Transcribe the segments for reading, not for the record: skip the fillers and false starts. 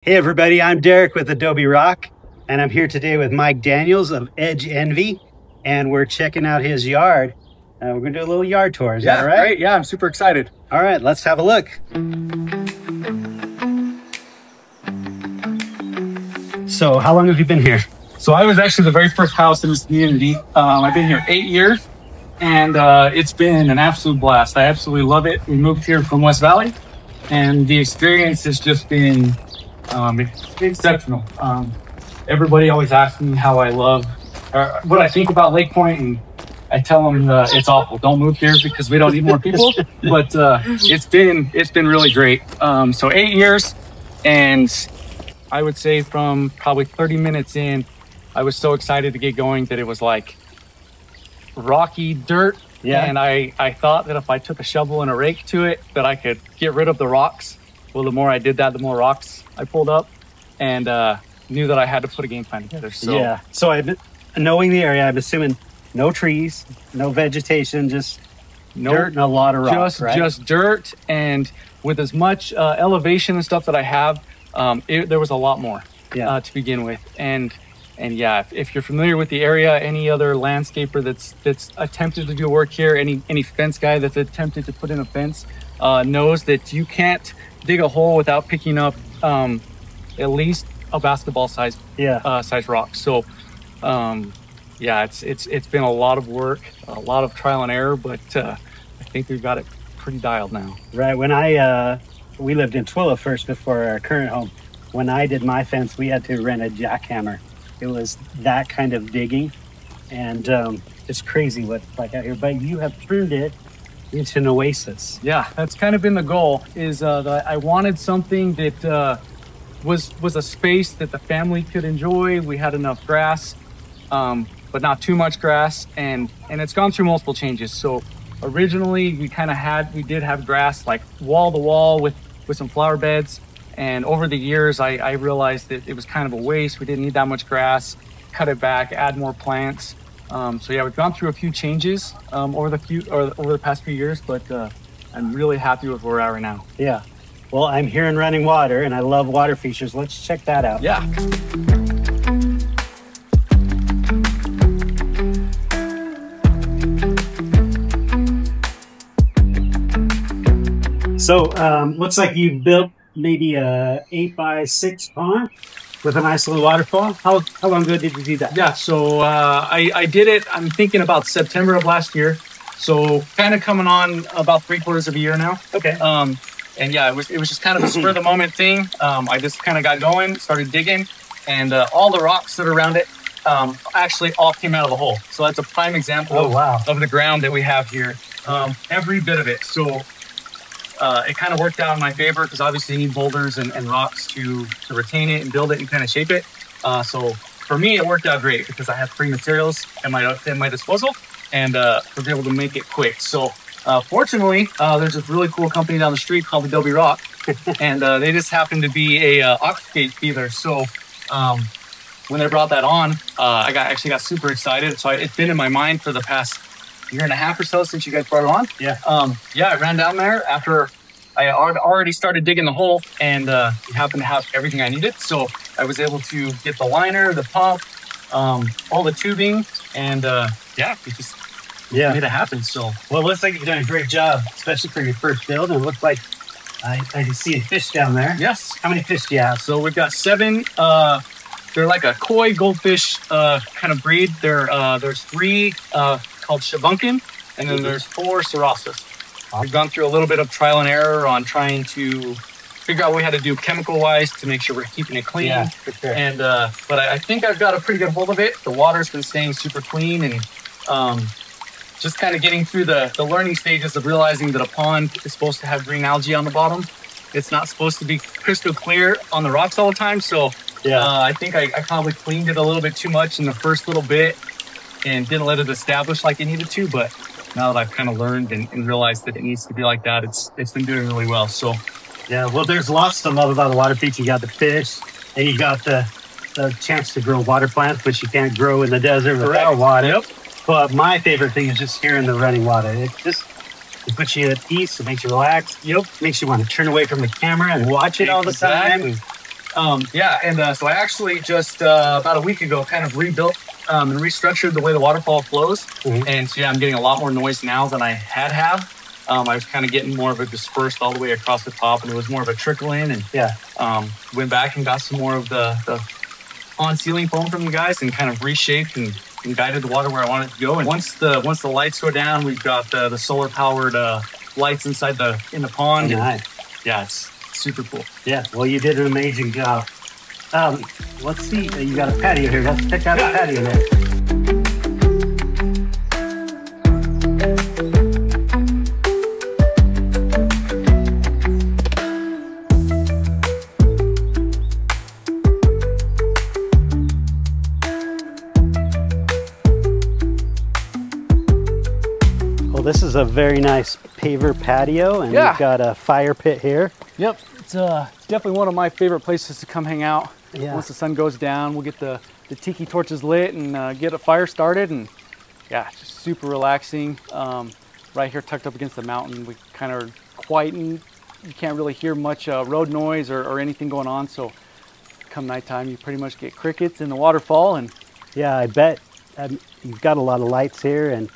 Hey everybody, I'm Derek with Adobe Rock, and I'm here today with Mike Daniels of Edge Envy, and we're checking out his yard. We're gonna do a little yard tour, is that all right? Great, yeah, I'm super excited. All right, let's have a look. So how long have you been here? So I was actually the very first house in this community. I've been here 8 years, and it's been an absolute blast. I absolutely love it. We moved here from West Valley, and the experience has just been exceptional. Everybody always asks me how I love, or what I think about Lake Point, and I tell them it's awful. Don't move here because we don't need more people. But it's been really great. So 8 years, and I would say from probably 30 minutes in, I was so excited to get going that it was like rocky dirt. Yeah. And I thought that if I took a shovel and a rake to it, that I could get rid of the rocks. Well, the more I did that, the more rocks I pulled up, and knew that I had to put a game plan together. So yeah. So knowing the area, I'm assuming no trees, no vegetation, just dirt and a lot of rocks, right? Just dirt, and with as much elevation and stuff that I have, there was a lot more to begin with. And yeah, if you're familiar with the area, any other landscaper that's attempted to do work here, any fence guy that's attempted to put in a fence, knows that you can't dig a hole without picking up at least a basketball size rock. So yeah, it's been a lot of work, a lot of trial and error, but I think we've got it pretty dialed now. Right. When we lived in Tooele first before our current home. When I did my fence, we had to rent a jackhammer. It was that kind of digging, and it's crazy what it's like out here. But you have turned it into an oasis. Yeah, that's kind of been the goal. Is that I wanted something that was a space that the family could enjoy. We had enough grass, but not too much grass, and it's gone through multiple changes. So originally we did have grass like wall to wall with some flower beds. And over the years, I realized that it was kind of a waste. We didn't need that much grass. Cut it back, add more plants. So yeah, we've gone through a few changes over the past few years, but I'm really happy with where we're at right now. Yeah. Well, I'm hearing running water, and I love water features. Let's check that out. Yeah. So looks like you built maybe a 8x6 pond with a nice little waterfall. How long ago did you do that? Yeah, so I did it, I'm thinking about September of last year. So kind of coming on about 3/4 of a year now. Okay. And yeah, it was just kind of a spur of the moment thing. I just kind of got going, started digging, and all the rocks that are around it actually all came out of the hole. So that's a prime example of the ground that we have here. Every bit of it. So it kind of worked out in my favor because obviously you need boulders and rocks to retain it and build it and kind of shape it. So for me, it worked out great because I had free materials at my disposal, and was able to make it quick. So fortunately, there's this really cool company down the street called Adobe Rock, and they just happened to be a aquascape dealer. So when they brought that on, I actually got super excited. So it's been in my mind for the past year and a half or so since you guys brought it on. Yeah. Yeah, I ran down there after I had already started digging the hole, and it happened to have everything I needed. So I was able to get the liner, the pump, all the tubing, and yeah, we just made it happen. So well, it looks like you've done a great job, especially for your first build. And it looks like I can see a fish down there. Yes. How many fish do you have? So we've got 7. They're like a koi goldfish kind of breed. There's 3 called shabunkin, and then there's 4 sarasas. We've gone through a little bit of trial and error on trying to figure out what we had to do chemical-wise to make sure we're keeping it clean. Yeah, for sure. And but I think I've got a pretty good hold of it. The water's been staying super clean, and just kind of getting through the learning stages of realizing that a pond is supposed to have green algae on the bottom. It's not supposed to be crystal clear on the rocks all the time. So I think I probably cleaned it a little bit too much in the first little bit and didn't let it establish like it needed to. But now that I've kind of learned and realized that it needs to be like that, it's been doing really well. So yeah, well, there's lots to love about the water feature. You got the fish, and you got the chance to grow water plants, which you can't grow in the desert without water. Yep. But my favorite thing is just hearing the running water. It puts you at peace. It makes you relax. Yep. Makes you want to turn away from the camera and watch it all the time. Yeah, and so I actually just about a week ago kind of rebuilt and restructured the way the waterfall flows. And so yeah, I'm getting a lot more noise now than I have. I was kind of getting more of a dispersed all the way across the top, and it was more of a trickle in. And Yeah. Went back and got some more of the on ceiling foam from you guys, and kind of reshaped and guided the water where I wanted it to go. And once the lights go down, we've got the solar powered lights inside in the pond. Nice. Yeah, it's super cool. Yeah. Well, you did an amazing job. Let's see. You got a patio here. Let's check out the patio there. Well, this is a very nice paver patio, and we've got a fire pit here. Yep, it's definitely one of my favorite places to come hang out. Yeah. Once the sun goes down, we'll get the tiki torches lit and get a fire started, and yeah, it's just super relaxing. Right here tucked up against the mountain, we kind of quieten. You can't really hear much road noise or anything going on, so come nighttime you pretty much get crickets in the waterfall. And yeah, I bet you've got a lot of lights here, and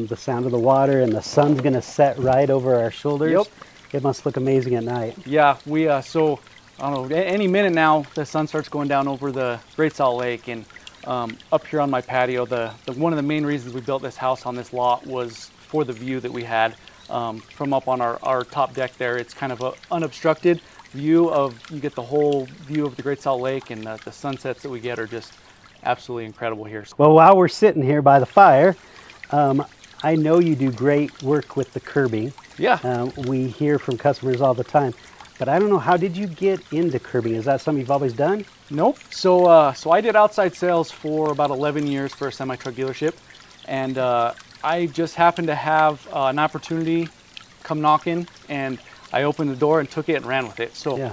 the sound of the water, and the sun's gonna set right over our shoulders. Yep. It must look amazing at night. Yeah, we so I don't know, any minute now the sun starts going down over the Great Salt Lake. And up here on my patio, the one of the main reasons we built this house on this lot was for the view that we had from up on our top deck there. It's kind of an unobstructed view you get the whole view of the Great Salt Lake, and the sunsets that we get are just absolutely incredible here. Well, while we're sitting here by the fire, I know you do great work with the curbing. Yeah. We hear from customers all the time, but I don't know, how did you get into curbing? Is that something you've always done? Nope. So I did outside sales for about 11 years for a semi-truck dealership, and I just happened to have an opportunity come knocking, and I opened the door and took it and ran with it. So yeah.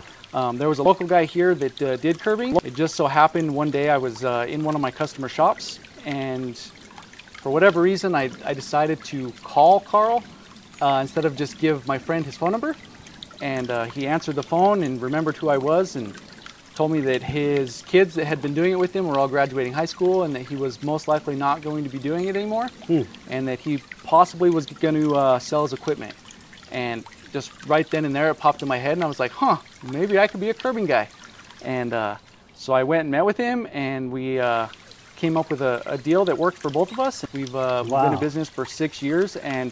there was a local guy here that did curbing. It just so happened one day I was in one of my customer shops, and for whatever reason I decided to call Carl instead of just give my friend his phone number. And he answered the phone and remembered who I was, and told me that his kids that had been doing it with him were all graduating high school, and that he was most likely not going to be doing it anymore, and that he possibly was going to sell his equipment. And just right then and there it popped in my head, and I was like, huh, maybe I could be a curbing guy. And so I went and met with him, and we came up with a deal that worked for both of us. We've been in business for 6 years, and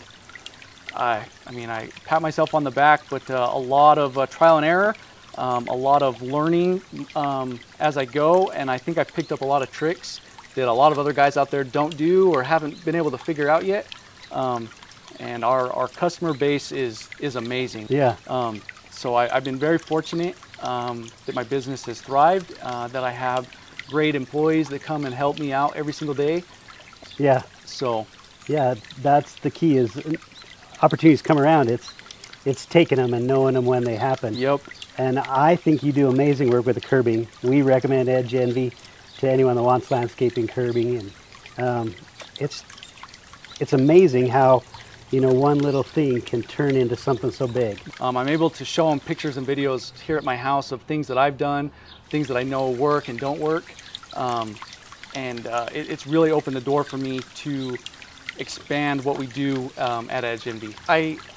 I mean, I pat myself on the back, but a lot of trial and error, a lot of learning as I go, and I think I picked up a lot of tricks that a lot of other guys out there don't do or haven't been able to figure out yet. And our customer base is amazing. Yeah. So I've been very fortunate that my business has thrived, that I have great employees that come and help me out every single day. Yeah. So yeah, that's the key, is opportunities come around. It's taking them and knowing them when they happen. Yep. And I think you do amazing work with the curbing. We recommend Edge Envy to anyone that wants landscaping curbing, and it's amazing how, you know, one little thing can turn into something so big. I'm able to show them pictures and videos here at my house of things that I've done, things that I know work and don't work, and it's really opened the door for me to expand what we do at Edge Envy.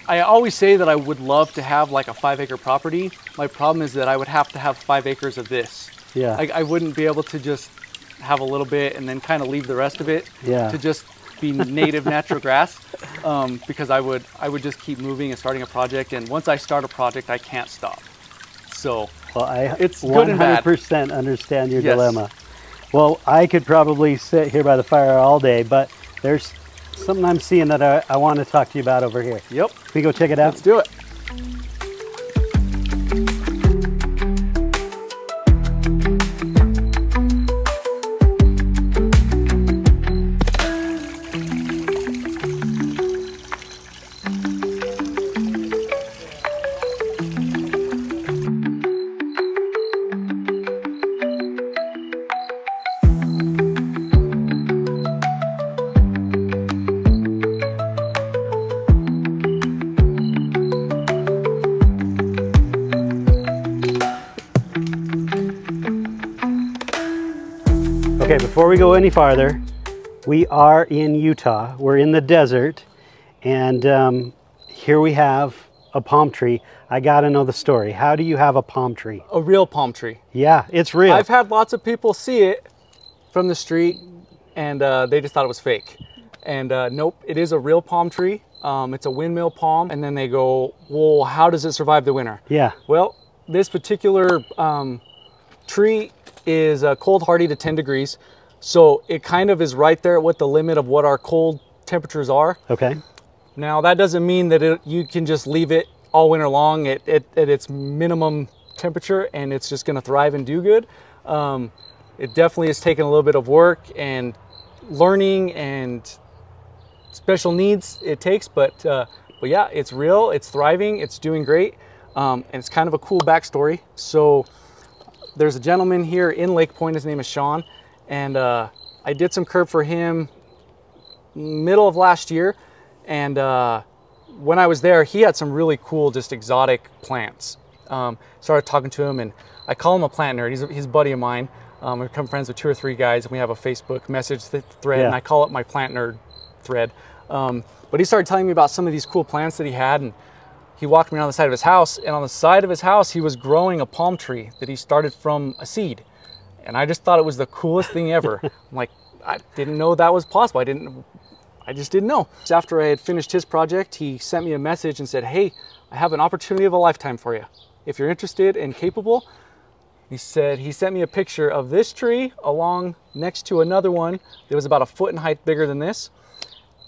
I always say that I would love to have like a 5-acre property. My problem is that I would have to have 5 acres of this. Yeah. I wouldn't be able to just have a little bit and then kind of leave the rest of it to just be native natural grass, because I would just keep moving and starting a project, and once I start a project I can't stop. So well, it's good and bad. 100% understand your dilemma. Well, I could probably sit here by the fire all day, but there's something I'm seeing that I want to talk to you about over here. Yep. Can we go check it out? Let's do it. Okay, before we go any farther, we are in Utah. We're in the desert, and here we have a palm tree. I gotta know the story. How do you have a palm tree? A real palm tree. Yeah, it's real. I've had lots of people see it from the street, and they just thought it was fake. And nope, it is a real palm tree. It's a windmill palm, and then they go, well, how does it survive the winter? Yeah. Well, this particular tree is cold hardy to 10 degrees. So it kind of is right there at the limit of what our cold temperatures are. Okay. Now that doesn't mean that you can just leave it all winter long at its minimum temperature and it's just gonna thrive and do good. It definitely has taken a little bit of work and learning and special needs it takes, but yeah, it's real, it's thriving, it's doing great, and it's kind of a cool backstory. So there's a gentleman here in Lake Point, his name is Sean, and I did some curb for him middle of last year, and when I was there, he had some really cool, just exotic plants. Started talking to him, and I call him a plant nerd. He's a buddy of mine. We've become friends with 2 or 3 guys, and we have a Facebook message thread, and I call it my plant nerd thread. But he started telling me about some of these cool plants that he had, and he walked me around the side of his house, and on the side of his house, he was growing a palm tree that he started from a seed. And I just thought it was the coolest thing ever. I'm like, I didn't know that was possible. I just didn't know. After I had finished his project, he sent me a message and said, hey, I have an opportunity of a lifetime for you. If you're interested and capable, he said, he sent me a picture of this tree along next to another one that was about 1 foot in height bigger than this.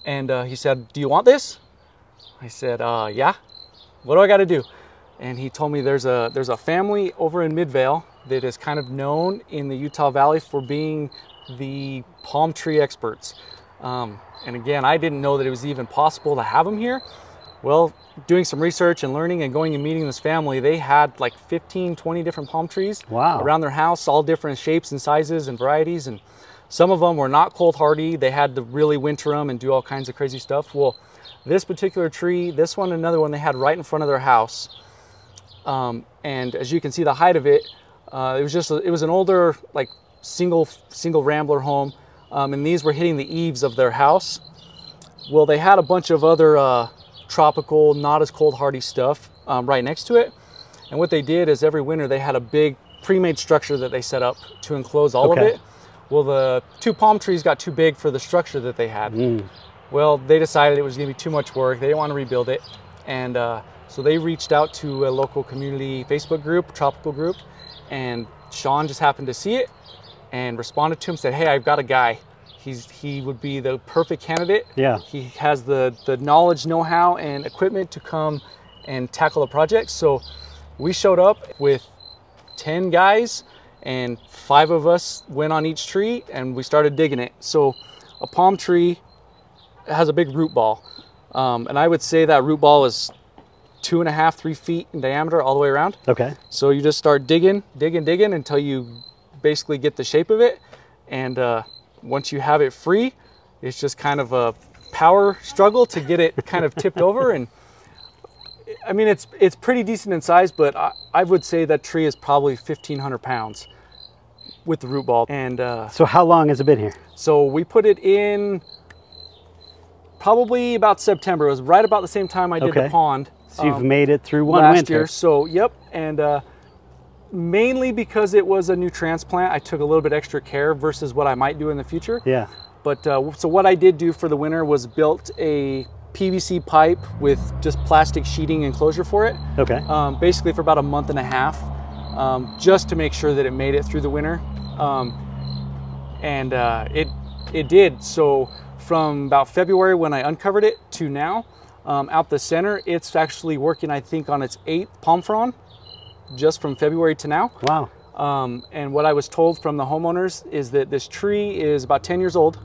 And he said, do you want this? I said, yeah. What do I got to do? And he told me there's a family over in Midvale that is kind of known in the Utah Valley for being the palm tree experts. And again, I didn't know that it was even possible to have them here. Well, doing some research and learning and going and meeting this family, they had like 15, 20 different palm trees around their house, all different shapes and sizes and varieties. And some of them were not cold hardy. They had to really winter them and do all kinds of crazy stuff. Well, this particular tree, this one, another one they had right in front of their house. And as you can see the height of it, it was an older, like single rambler home. And these were hitting the eaves of their house. Well, they had a bunch of other tropical, not as cold hardy stuff right next to it. And what they did is every winter they had a big pre-made structure that they set up to enclose all of it. Well, the 2 palm trees got too big for the structure that they had. Well, they decided it was gonna be too much work. They didn't want to rebuild it. And so they reached out to a local community Facebook group, tropical group, and Sean just happened to see it and responded to him, said, hey, I've got a guy. He would be the perfect candidate. Yeah. He has the knowledge, know-how, and equipment to come and tackle the project. So we showed up with 10 guys, and 5 of us went on each tree, and we started digging it. So a palm tree has a big root ball. And I would say that root ball is 2.5, 3 feet in diameter all the way around. Okay. So you just start digging until you basically get the shape of it. And once you have it free, it's just kind of a power struggle to get it kind of tipped over. And I mean, it's pretty decent in size, but I would say that tree is probably 1,500 pounds with the root ball. And so how long has it been here? So we put it in probably about September. It was right about the same time I did the pond. So you've made it through one winter. Last year, so yep. And mainly because it was a new transplant, I took a little bit extra care versus what I might do in the future. Yeah. But so what I did do for the winter was built a PVC pipe with just plastic sheeting enclosure for it. Okay. Basically for about 1.5 months, just to make sure that it made it through the winter. And it did. So from about February when I uncovered it to now, out the center, it's actually working, I think, on its 8th palm frond, just from February to now. Wow. And what I was told from the homeowners is that this tree is about 10 years old.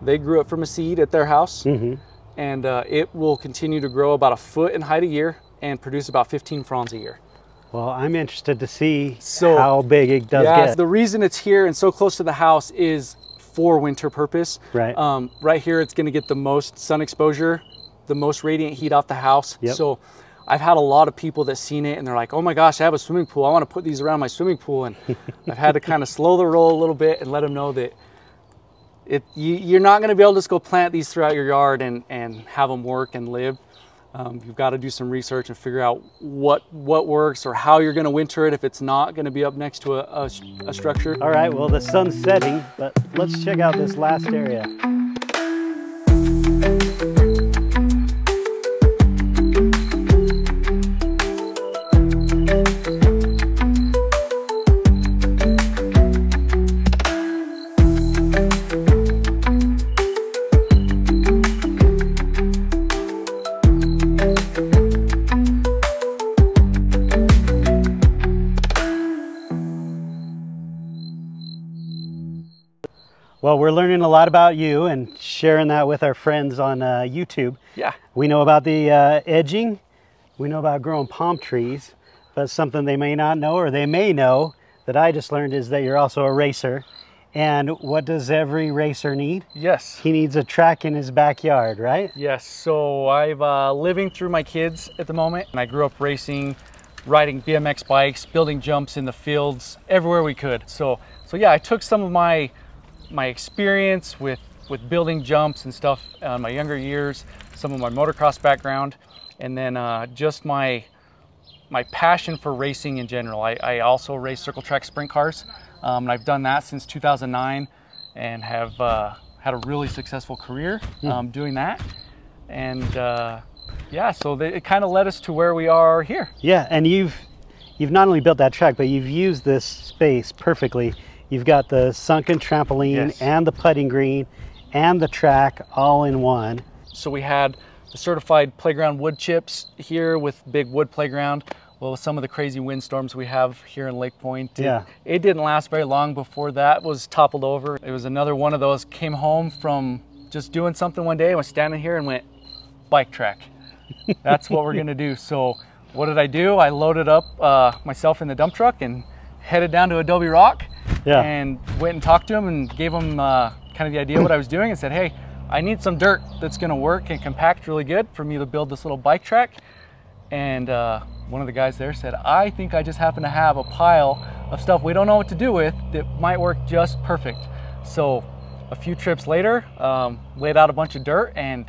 They grew it from a seed at their house. And it will continue to grow about 1 foot in height a year and produce about 15 fronds a year. Well, I'm interested to see how big it does get. The reason it's here and so close to the house is for winter purpose. Right. Right here, it's going to get the most sun exposure, the most radiant heat off the house. Yep. So I've had a lot of people that seen it and they're like, oh my gosh, I have a swimming pool. I want to put these around my swimming pool. And I've had to kind of slow the roll a little bit and let them know that you're not going to be able to just go plant these throughout your yard and have them work and live. You've got to do some research and figure out what works or how you're going to winter it if it's not going to be up next to a structure. All right, well, the sun's setting, but let's check out this last area. Well, we're learning a lot about you and sharing that with our friends on YouTube. Yeah. We know about the edging, we know about growing palm trees, but something they may not know, or they may know, that I just learned is that you're also a racer. And what does every racer need? Yes. He needs a track in his backyard, right? Yes. So I'm living through my kids at the moment, and I grew up racing, riding BMX bikes, building jumps in the fields, everywhere we could. So yeah, I took some of my experience with building jumps and stuff in my younger years, some of my motocross background, and then just my passion for racing in general. I also race circle track sprint cars, and I've done that since 2009 and have had a really successful career doing that. And yeah, so it kind of led us to where we are here. Yeah, and you've not only built that track, but you've used this space perfectly. You've got the sunken trampoline, yes, and the putting green and the track all in one. So we had the certified playground wood chips here with big wood playground. Well, with some of the crazy windstorms we have here in Lake Point, it didn't last very long before that was toppled over. It was another one of those, came home from just doing something one day and was standing here and went, bike track. That's what we're gonna do. So what did I do? I loaded up myself in the dump truck and headed down to Adobe Rock. Yeah. And went and talked to him and gave him kind of the idea of what I was doing and said, hey, I need some dirt that's going to work and compact really good for me to build this little bike track. And one of the guys there said, I think I just happen to have a pile of stuff we don't know what to do with that might work just perfect. So a few trips later, laid out a bunch of dirt and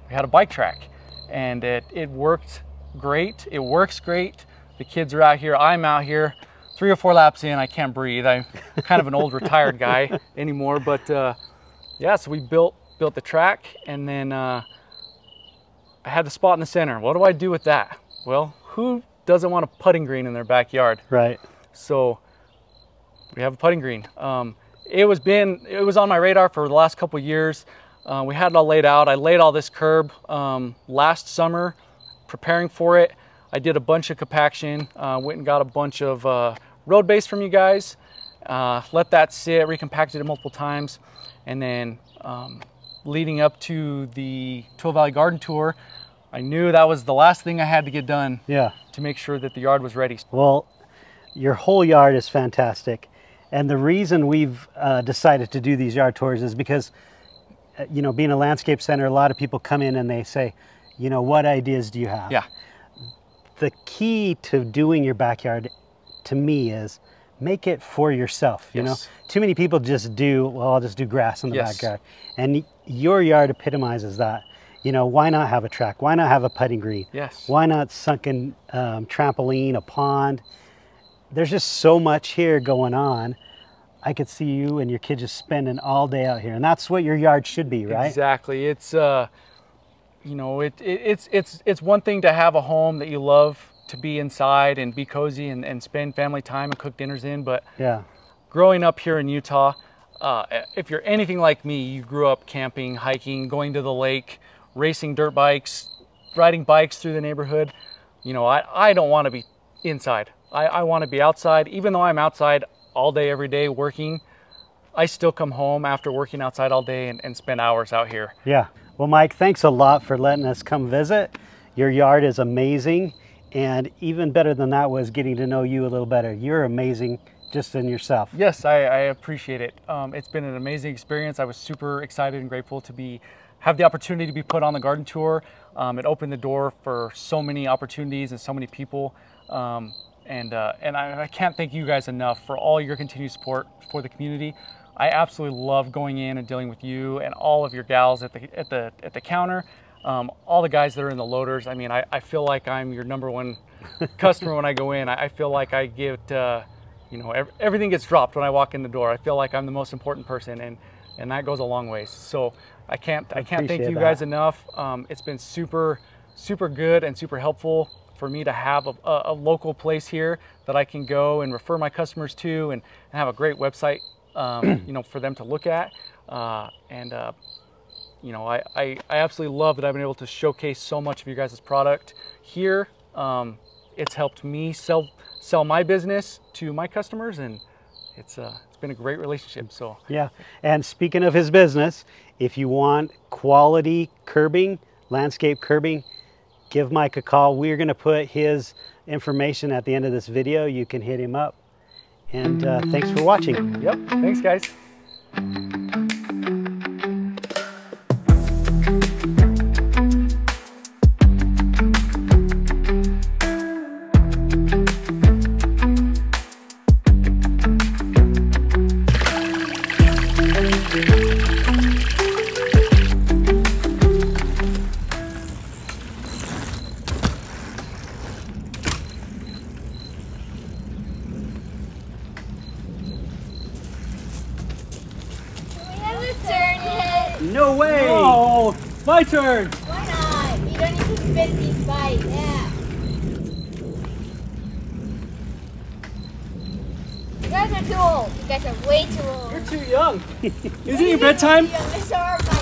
we had a bike track. And it worked great. It works great. The kids are out here. I'm out here. 3 or 4 laps in, I can't breathe. I'm kind of an old retired guy anymore, but yeah, so we built the track, and then I had the spot in the center. What do I do with that? Well, who doesn't want a putting green in their backyard? Right. So we have a putting green. It was on my radar for the last couple of years. We had it all laid out. I laid all this curb last summer, preparing for it. I did a bunch of compaction, went and got a bunch of road base from you guys, let that sit, recompacted it multiple times, and then leading up to the Tooele Valley Garden Tour, I knew that was the last thing I had to get done, yeah, to make sure that the yard was ready. Well, your whole yard is fantastic, and the reason we've decided to do these yard tours is because, you know, being a landscape center, a lot of people come in and they say, you know, what ideas do you have? Yeah. The key to doing your backyard, to me, is make it for yourself. You know, too many people just do, well, I'll just do grass in the backyard. And your yard epitomizes that. You know, why not have a track? Why not have a putting green? Yes. Why not sunken trampoline, a pond? There's just so much here going on. I could see you and your kids just spending all day out here. And that's what your yard should be, right? Exactly. It's, you know, it's one thing to have a home that you love to be inside and be cozy and spend family time and cook dinners in, but yeah, growing up here in Utah, if you're anything like me, you grew up camping, hiking, going to the lake, racing dirt bikes, riding bikes through the neighborhood. You know, I don't want to be inside. I want to be outside. Even though I'm outside all day, every day working, I still come home after working outside all day and spend hours out here. Yeah. Well, Mike, thanks a lot for letting us come visit. Your yard is amazing. And even better than that was getting to know you a little better. You're amazing just in yourself. Yes, I appreciate it. It's been an amazing experience. I was super excited and grateful to be have the opportunity to be put on the garden tour. It opened the door for so many opportunities and so many people. And I can't thank you guys enough for all your continued support for the community. I absolutely love going in and dealing with you and all of your gals at the counter. All the guys that are in the loaders. I mean, I feel like I'm your #1 customer when I go in. I feel like I get, you know, everything gets dropped when I walk in the door. I feel like I'm the most important person, and that goes a long ways. So I can't thank you guys enough. It's been super good and super helpful for me to have a local place here that I can go and refer my customers to, and have a great website, you know, for them to look at. You know, I absolutely love that I've been able to showcase so much of your guys' product here. It's helped me sell my business to my customers, and it's been a great relationship. So yeah, and speaking of his business, if you want quality curbing, landscape curbing, give Mike a call. We're going to put his information at the end of this video. You can hit him up. And thanks for watching. Yep, thanks guys. No way! Oh, my turn! Why not? You don't need to spin these bikes. Yeah. You guys are too old. You guys are way too old. You're too young. Isn't it your bedtime? These are my